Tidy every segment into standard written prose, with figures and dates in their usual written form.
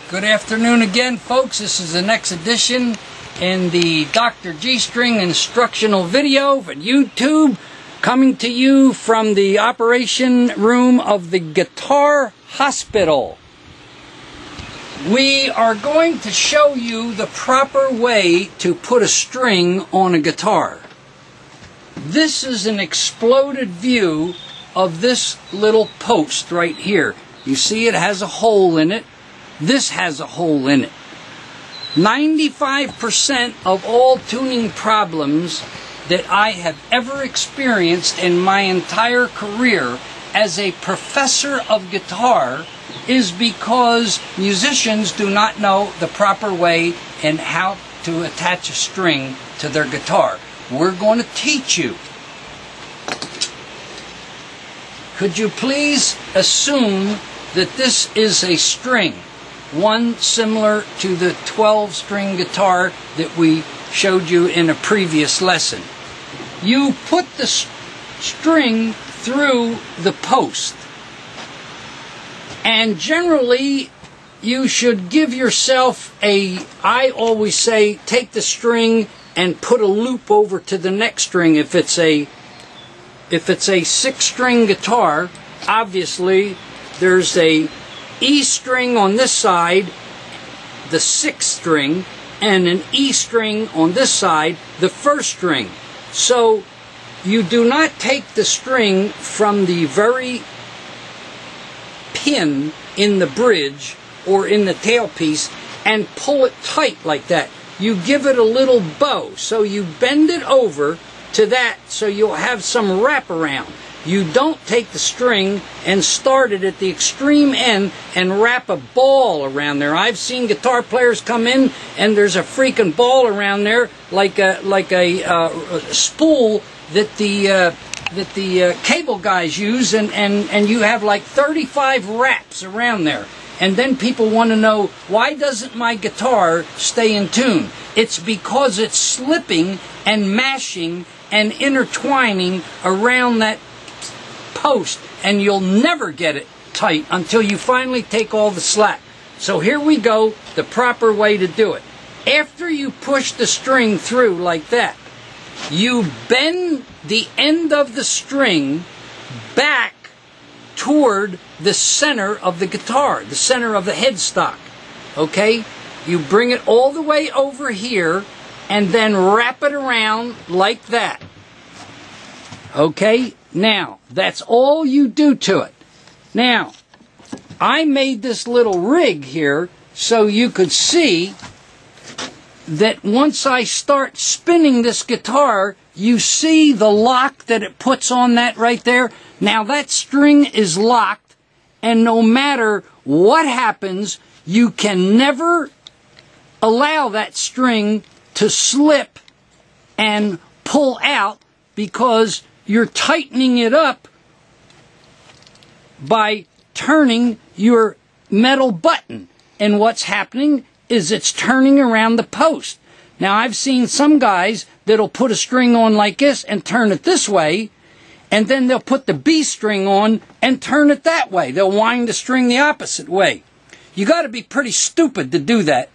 Good afternoon again, folks. This is the next edition in the Dr. G-String instructional video for YouTube, coming to you from the operation room of the Guitar Hospital. We are going to show you the proper way to put a string on a guitar. This is an exploded view of this little post right here. You see it has a hole in it. This has a hole in it. 95% of all tuning problems that I have ever experienced in my entire career as a professor of guitar is because musicians do not know the proper way and how to attach a string to their guitar. We're going to teach you. Could you please assume that this is a string? One similar to the 12-string guitar that we showed you in a previous lesson. You put the string through the post, and generally you should give yourself I always say, take the string and put a loop over to the next string. If it's a 6-string guitar, obviously there's a E string on this side, the 6th string, and an E string on this side, the 1st string. So you do not take the string from the very pin in the bridge or in the tailpiece and pull it tight like that. You give it a little bow, so you bend it over to that so you'll have some wraparound. You don't take the string and start it at the extreme end and wrap a ball around there. I've seen guitar players come in and there's a freaking ball around there like a spool that the cable guys use, and you have like 35 wraps around there. And then people want to know, why doesn't my guitar stay in tune? It's because it's slipping and mashing and intertwining around that post, and you'll never get it tight until you finally take all the slack. So here we go, the proper way to do it. After you push the string through like that, you bend the end of the string back toward the center of the guitar, the center of the headstock. Okay? You bring it all the way over here and then wrap it around like that. Okay? Now, that's all you do to it. Now, I made this little rig here so you could see that once I start spinning this guitar, you see the lock that it puts on that right there. Now, that string is locked, and no matter what happens, you can never allow that string to slip and pull out because you're tightening it up by turning your metal button. And what's happening is it's turning around the post. Now, I've seen some guys that'll put a string on like this and turn it this way, and then they'll put the B string on and turn it that way. They'll wind the string the opposite way. You got to be pretty stupid to do that.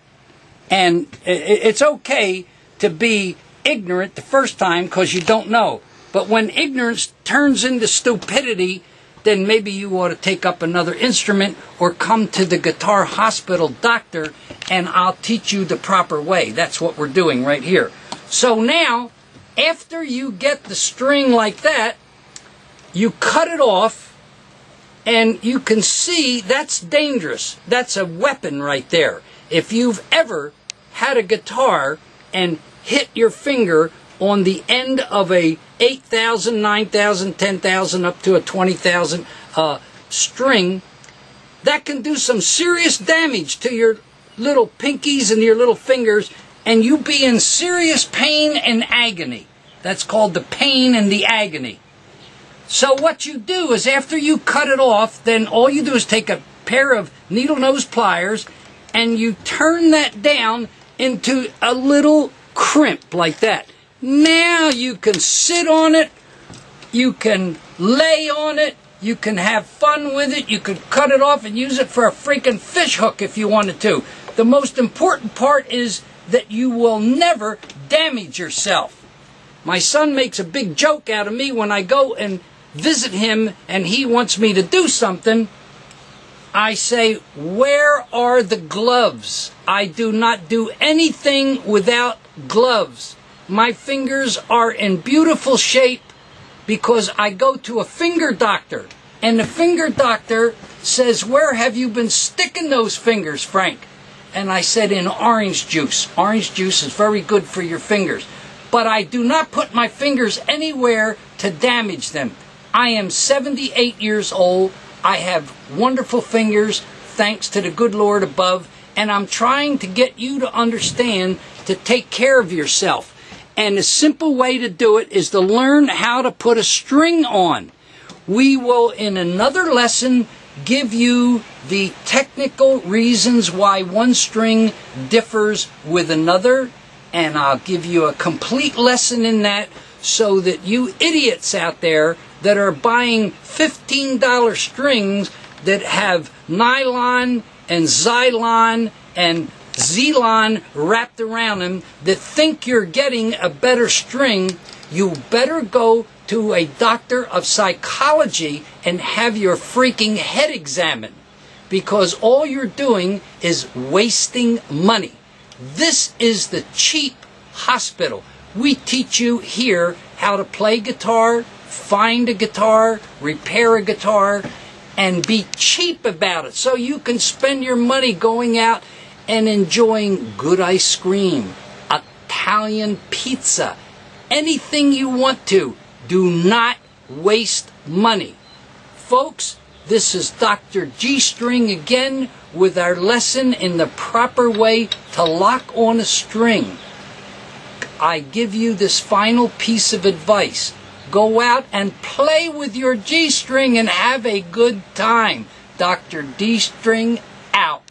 And it's okay to be ignorant the first time because you don't know. But when ignorance turns into stupidity, then maybe you ought to take up another instrument or come to the Guitar Hospital doctor and I'll teach you the proper way. That's what we're doing right here. So now, after you get the string like that, you cut it off, and you can see that's dangerous. That's a weapon right there. If you've ever had a guitar and hit your finger on the end of a 8,000, 9,000, 10,000, up to a 20,000 string, that can do some serious damage to your little pinkies and your little fingers, and you be in serious pain and agony. That's called the pain and the agony. So what you do is after you cut it off, then all you do is take a pair of needle nose pliers and you turn that down into a little crimp like that. Now you can sit on it, you can lay on it, You can have fun with it. You could cut it off and use it for a freaking fish hook if you wanted to. The most important part is that you will never damage yourself. My son makes a big joke out of me when I go and visit him and he wants me to do something. I say, where are the gloves? I do not do anything without gloves. My fingers are in beautiful shape because I go to a finger doctor. And the finger doctor says, where have you been sticking those fingers, Frank? And I said, in orange juice. Orange juice is very good for your fingers. But I do not put my fingers anywhere to damage them. I am 78 years old. I have wonderful fingers, thanks to the good Lord above. And I'm trying to get you to understand to take care of yourself. And the simple way to do it is to learn how to put a string on. We will, in another lesson, give you the technical reasons why one string differs with another. And I'll give you a complete lesson in that so that you idiots out there that are buying $15 strings that have nylon and Zylon and Zelon wrapped around them that think you're getting a better string, you better go to a doctor of psychology and have your freaking head examined, because all you're doing is wasting money. This is the cheap hospital. We teach you here how to play guitar, find a guitar, repair a guitar, and be cheap about it so you can spend your money going out and enjoying good ice cream, Italian pizza, anything you want to. Do not waste money. Folks, this is Dr. G-String again with our lesson in the proper way to lock on a string. I give you this final piece of advice. Go out and play with your G-string and have a good time. Dr. D-String out.